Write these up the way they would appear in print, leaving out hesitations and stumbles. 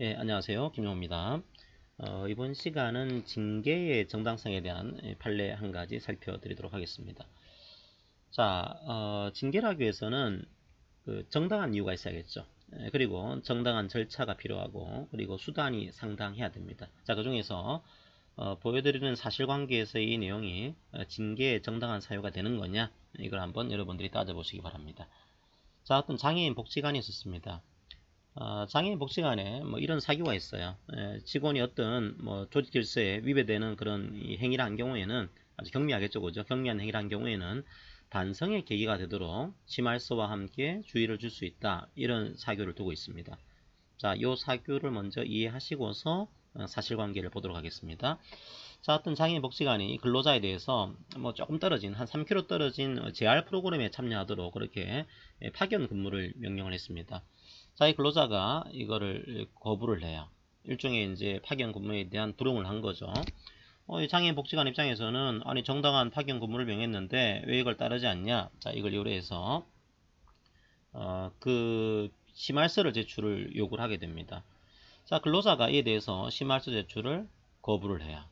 안녕하세요. 김용호입니다. 이번 시간은 징계의 정당성에 대한 판례 한 가지 살펴드리도록 하겠습니다. 자, 징계를 하기 위해서는 그 정당한 이유가 있어야겠죠. 그리고 정당한 절차가 필요하고, 그리고 수단이 상당해야 됩니다. 자, 그 중에서 보여드리는 사실관계에서의 이 내용이 징계의 정당한 사유가 되는 거냐, 이걸 한번 여러분들이 따져보시기 바랍니다. 자, 어떤 장애인 복지관이 있었습니다. 장애인 복지관에 뭐 이런 사유가 있어요. 직원이 어떤 뭐 조직 질서에 위배되는 그런 행위를 한 경우에는 아주 경미하겠죠, 그죠? 경미한 행위를 한 경우에는 반성의 계기가 되도록 심할서와 함께 주의를 줄 수 있다. 이런 사규를 두고 있습니다. 자, 이 사규를 먼저 이해하시고서 사실관계를 보도록 하겠습니다. 자, 어떤 장애인 복지관이 근로자에 대해서 뭐 조금 떨어진 한 3km 떨어진 재활 프로그램에 참여하도록 그렇게 파견 근무를 명령을 했습니다. 자, 이 근로자가 이거를 거부를 해요. 일종의 이제 파견 근무에 대한 불응을 한 거죠. 이 장애인 복지관 입장에서는 아니 정당한 파견 근무를 명했는데 왜 이걸 따르지 않냐? 자, 이걸 요래해서 그 심할서를 제출을 요구를 하게 됩니다. 자, 근로자가 이에 대해서 심할서 제출을 거부를 해요.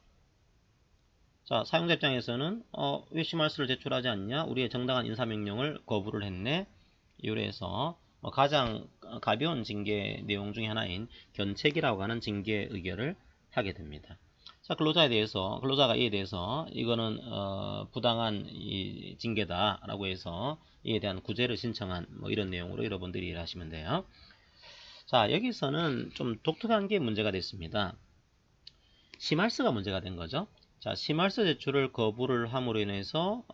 자, 사용자 입장에서는 왜 심할서를 제출하지 않냐? 우리의 정당한 인사명령을 거부를 했네. 요래해서 가장 가벼운 징계 내용 중에 하나인 견책이라고 하는 징계 의결을 하게 됩니다. 자, 근로자가 이에 대해서 이거는 부당한 이 징계다라고 해서 이에 대한 구제를 신청한 뭐 이런 내용으로 여러분들이 이해하시면 돼요. 자, 여기서는 좀 독특한 게 문제가 됐습니다. 심할서가 문제가 된 거죠. 자, 심할서 제출을 거부를 함으로 인해서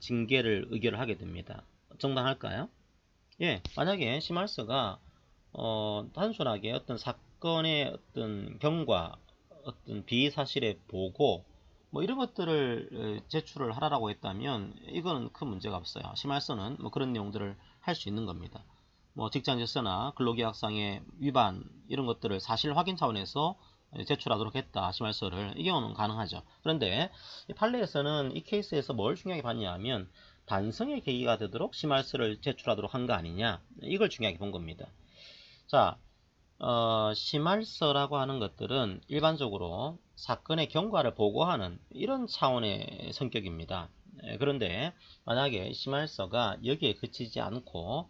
징계를 의결을 하게 됩니다. 정당할까요? 예, 만약에 심할서가 단순하게 어떤 사건의 어떤 경과, 어떤 비사실의 보고, 뭐 이런 것들을 제출을 하라고 했다면 이거는 큰 문제가 없어요. 심할서는 뭐 그런 내용들을 할 수 있는 겁니다. 뭐 직장질서나 근로계약상의 위반 이런 것들을 사실 확인 차원에서 제출하도록 했다. 심할서를 이 경우는 가능하죠. 그런데 이 판례에서는 이 케이스에서 뭘 중요하게 봤냐 하면 반성의 계기가 되도록 심할서를 제출하도록 한 거 아니냐, 이걸 중요하게 본 겁니다. 자, 심할서라고 하는 것들은 일반적으로 사건의 경과를 보고하는 이런 차원의 성격입니다. 그런데 만약에 심할서가 여기에 그치지 않고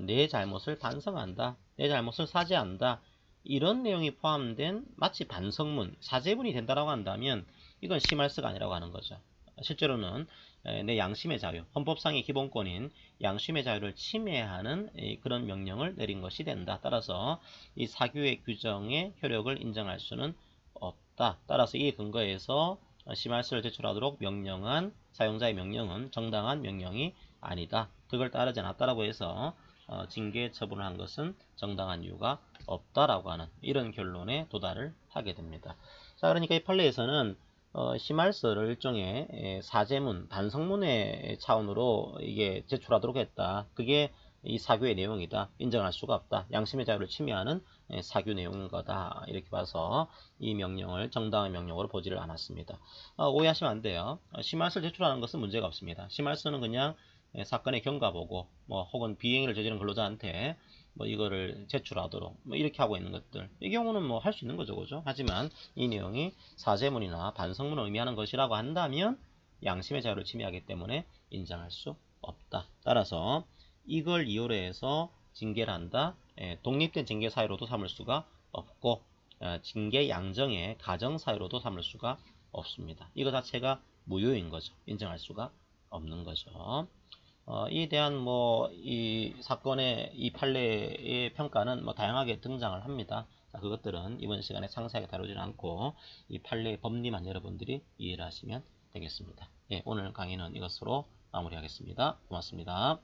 내 잘못을 반성한다, 내 잘못을 사죄한다, 이런 내용이 포함된 마치 반성문, 사죄문이 된다라고 한다면 이건 심할서가 아니라고 하는 거죠. 실제로는 내 양심의 자유, 헌법상의 기본권인 양심의 자유를 침해하는 그런 명령을 내린 것이 된다. 따라서 이 사규의 규정의 효력을 인정할 수는 없다. 따라서 이 근거에서 심할서를 제출하도록 명령한 사용자의 명령은 정당한 명령이 아니다. 그걸 따르지 않았다라고 해서 징계 처분을 한 것은 정당한 이유가 없다라고 하는 이런 결론에 도달을 하게 됩니다. 자, 그러니까 이 판례에서는 심할서를 일종의 사죄문, 반성문의 차원으로 이게 제출하도록 했다. 그게 이 사규의 내용이다. 인정할 수가 없다. 양심의 자유를 침해하는 사규 내용인 거다. 이렇게 봐서 이 명령을 정당한 명령으로 보지를 않았습니다. 오해하시면 안 돼요. 심할서를 제출하는 것은 문제가 없습니다. 심할서는 그냥 사건의 경과 보고 뭐 혹은 비행위를 저지른 근로자한테 뭐 이거를 제출하도록 뭐 이렇게 하고 있는 것들, 이 경우는 뭐 할 수 있는 거죠, 그죠? 하지만 이 내용이 사죄문이나 반성문을 의미하는 것이라고 한다면 양심의 자유를 침해하기 때문에 인정할 수 없다. 따라서 이걸 이유로 해서 징계를 한다, 독립된 징계 사유로도 삼을 수가 없고 징계 양정의 가정 사유로도 삼을 수가 없습니다. 이거 자체가 무효인 거죠. 인정할 수가 없는 거죠. 이에 대한 이 사건의 이 판례의 평가는 뭐 다양하게 등장을 합니다. 자, 그것들은 이번 시간에 상세하게 다루지는 않고 이 판례의 법리만 여러분들이 이해를 하시면 되겠습니다. 예, 오늘 강의는 이것으로 마무리하겠습니다. 고맙습니다.